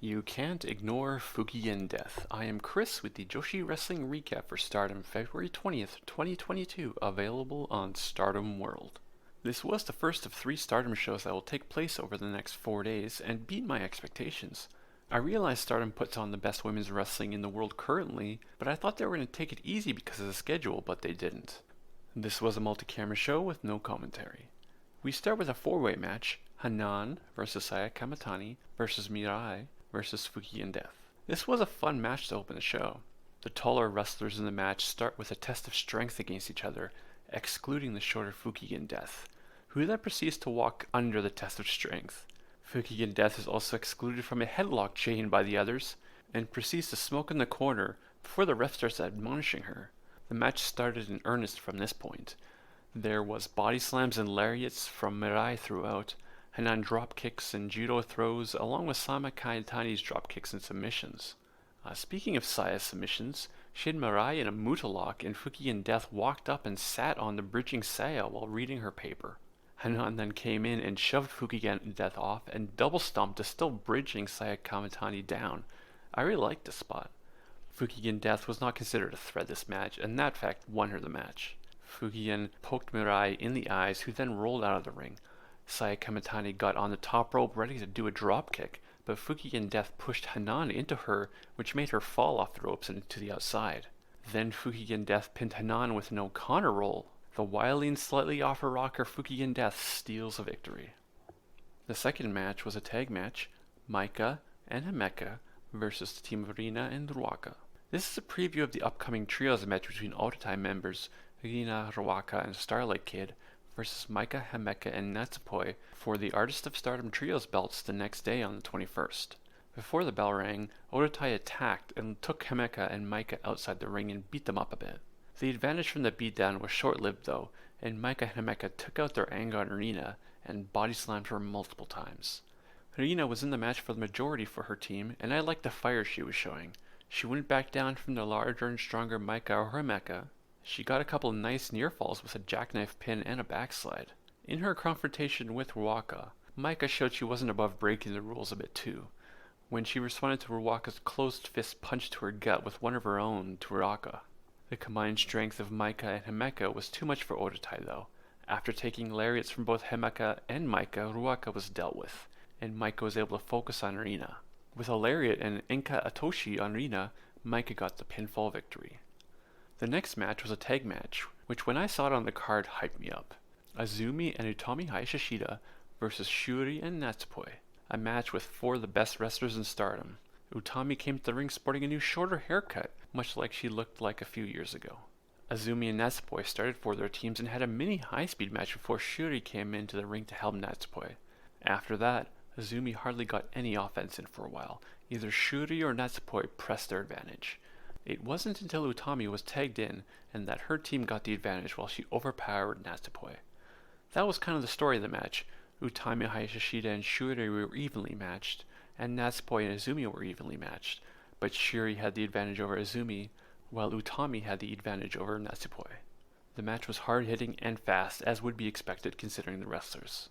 You can't ignore Fukigen Death. I am Chris with the Joshi Wrestling Recap for Stardom February 20th, 2022, available on Stardom World. This was the first of 3 Stardom shows that will take place over the next 4 days and beat my expectations. I realize Stardom puts on the best women's wrestling in the world currently, but I thought they were going to take it easy because of the schedule, but they didn't. This was a multi-camera show with no commentary. We start with a 4-way match, Hanan versus Kamitani versus Mirai versus Fukigen Death. This was a fun match to open the show. The taller wrestlers in the match start with a test of strength against each other, excluding the shorter Fukigen Death, who then proceeds to walk under the test of strength. Fukigen Death is also excluded from a headlock chain by the others, and proceeds to smoke in the corner before the ref starts admonishing her. The match started in earnest from this point. There was body slams and lariats from Mirai throughout, Hanan drop kicks and judo throws, along with Kamitani's drop kicks and submissions. Speaking of Saya's submissions, she had Mirai in a muta lock, and Fukigen Death walked up and sat on the bridging Saya while reading her paper. Hanan then came in and shoved Fukigen Death off and double stomped the still bridging Saya Kamitani down. I really liked this spot. Fukigen Death was not considered a threat this match, and that fact won her the match. Fukigen poked Mirai in the eyes, who then rolled out of the ring. Saya Kamitani got on the top rope ready to do a drop kick, but Fukigen Death pushed Hanan into her, which made her fall off the ropes and to the outside. Then Fukigen Death pinned Hanan with an O'Connor roll. The wily and slightly off her rocker Fukigen Death steals a victory. The second match was a tag match, Micah and Himeka versus the team of Rina and Ruaka. This is a preview of the upcoming trios match between Orotai members Rina, Ruaka, and Starlight Kid versus Micah, Himeka, and Natsupoi for the Artist of Stardom Trios belts the next day on the 21st. Before the bell rang, Orotai attacked and took Himeka and Micah outside the ring and beat them up a bit. The advantage from the beatdown was short-lived though, and Micah and Himeka took out their anger on Rina and body slammed her multiple times. Rina was in the match for the majority for her team, and I liked the fire she was showing. She wouldn't back down from the larger and stronger Micah or Himeka. She got a couple of nice near falls with a jackknife pin and a backslide. In her confrontation with Ruaka, Micah showed she wasn't above breaking the rules a bit too, when she responded to Ruaka's closed fist punch to her gut with one of her own to Ruaka. The combined strength of Micah and Himeka was too much for Orotai though. After taking lariats from both Himeka and Micah, Ruaka was dealt with, and Micah was able to focus on Rina. With a lariat and Inka Atoshi on Rina, Micah got the pinfall victory. The next match was a tag match, which when I saw it on the card hyped me up. Azumi and Utami Hayashishida versus Shuri and Natsupoi, a match with 4 of the best wrestlers in Stardom. Utami came to the ring sporting a new shorter haircut, much like she looked like a few years ago. Azumi and Natsupoi started for their teams and had a mini high-speed match before Shuri came into the ring to help Natsupoi. After that, Azumi hardly got any offense in for a while. Either Shuri or Natsupoi pressed their advantage. It wasn't until Utami was tagged in and that her team got the advantage while she overpowered Natsupoi. That was kind of the story of the match. Utami, Hayashishida, and Shuri were evenly matched, and Natsupoi and Azumi were evenly matched, but Shuri had the advantage over Azumi, while Utami had the advantage over Natsupoi. The match was hard-hitting and fast, as would be expected considering the wrestlers.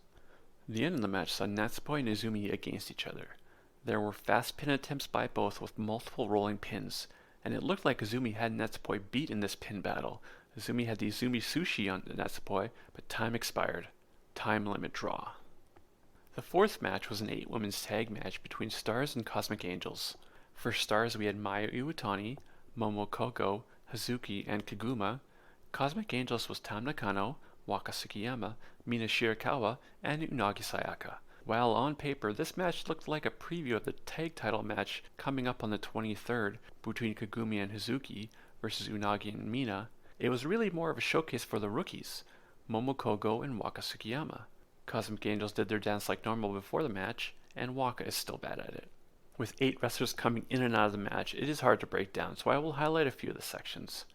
The end of the match saw Natsupoi and Azumi against each other. There were fast pin attempts by both with multiple rolling pins, and it looked like Azumi had Natsupoi beat in this pin battle. Azumi had the Azumi Sushi on Natsupoi, but time expired. Time limit draw. The fourth match was an 8-women's tag match between Stars and Cosmic Angels. For Stars we had Maya Iwatani, Momo Kogo, Hazuki, and Kaguma. Cosmic Angels was Tam Nakano, Waka Tsukiyama, Mina Shirakawa, and Unagi Sayaka. While on paper, this match looked like a preview of the tag title match coming up on the 23rd between Kagumi and Hazuki versus Unagi and Mina, it was really more of a showcase for the rookies, Momo Kogo and Waka Tsukiyama. Cosmic Angels did their dance like normal before the match, and Waka is still bad at it. With 8 wrestlers coming in and out of the match, it is hard to break down, so I will highlight a few of the sections.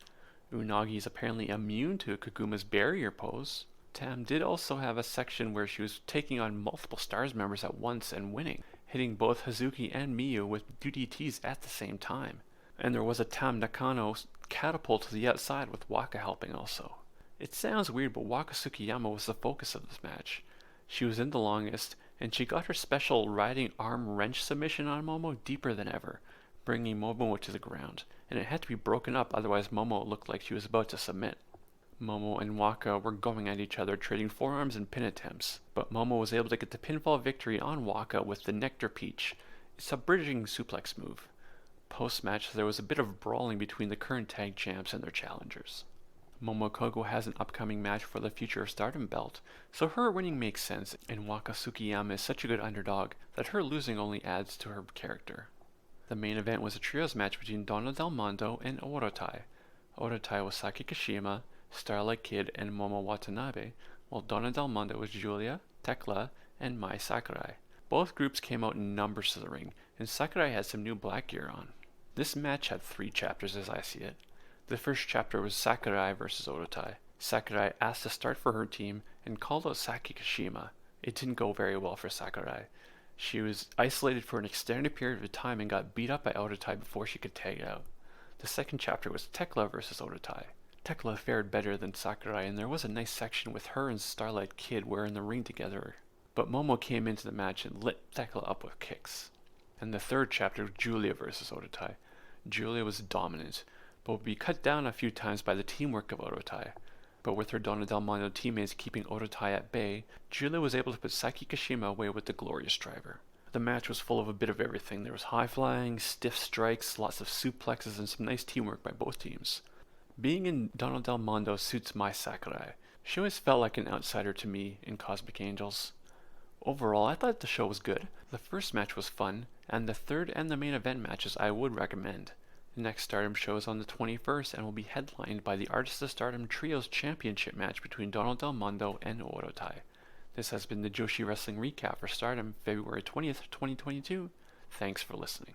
Unagi is apparently immune to Kaguma's barrier pose. Tam did also have a section where she was taking on multiple Stars members at once and winning, hitting both Hazuki and Miyu with DDTs at the same time. And there was a Tam Nakano catapult to the outside with Waka helping also. It sounds weird, but Waka Tsukiyama was the focus of this match. She was in the longest, and she got her special riding arm wrench submission on Momo deeper than ever, bringing Momo to the ground, and it had to be broken up, otherwise Momo looked like she was about to submit. Momo and Waka were going at each other, trading forearms and pin attempts, but Momo was able to get the pinfall victory on Waka with the Nectar Peach. It's a bridging suplex move. Post-match, there was a bit of brawling between the current tag champs and their challengers. Momokogo has an upcoming match for the Future Stardom belt, so her winning makes sense, and Waka Tsukiyama is such a good underdog that her losing only adds to her character. The main event was a trios match between Donna Del Mondo and Orotai. Orotai was Saki Kashima, Starlight Kid, and Momo Watanabe, while Donna Del Mondo was Julia, Tekla, and Mai Sakurai. Both groups came out in numbers to the ring, and Sakurai had some new black gear on. This match had 3 chapters as I see it. The first chapter was Sakurai versus Orotai. Sakurai asked to start for her team and called out Saki Kashima. It didn't go very well for Sakurai. She was isolated for an extended period of time and got beat up by Orotai before she could tag out. The second chapter was Tekla versus Orotai. Tekla fared better than Sakurai, and there was a nice section with her and Starlight Kid were in the ring together. But Momo came into the match and lit Tekla up with kicks. And the third chapter was Julia versus Orotai. Julia was dominant, but would be cut down a few times by the teamwork of Orotai. But with her Donna Del Mondo teammates keeping Orotai at bay, Julia was able to put Saki Kashima away with the Glorious Driver. The match was full of a bit of everything. There was high flying, stiff strikes, lots of suplexes, and some nice teamwork by both teams. Being in Donna Del Mondo suits Mai Sakurai. She always felt like an outsider to me in Cosmic Angels. Overall, I thought the show was good. The first match was fun, and the third and the main event matches I would recommend. The next Stardom show is on the 21st and will be headlined by the Artist of Stardom Trios Championship match between Donald Del Mondo and Orotai. This has been the Joshi Wrestling Recap for Stardom, February 20th, 2022. Thanks for listening.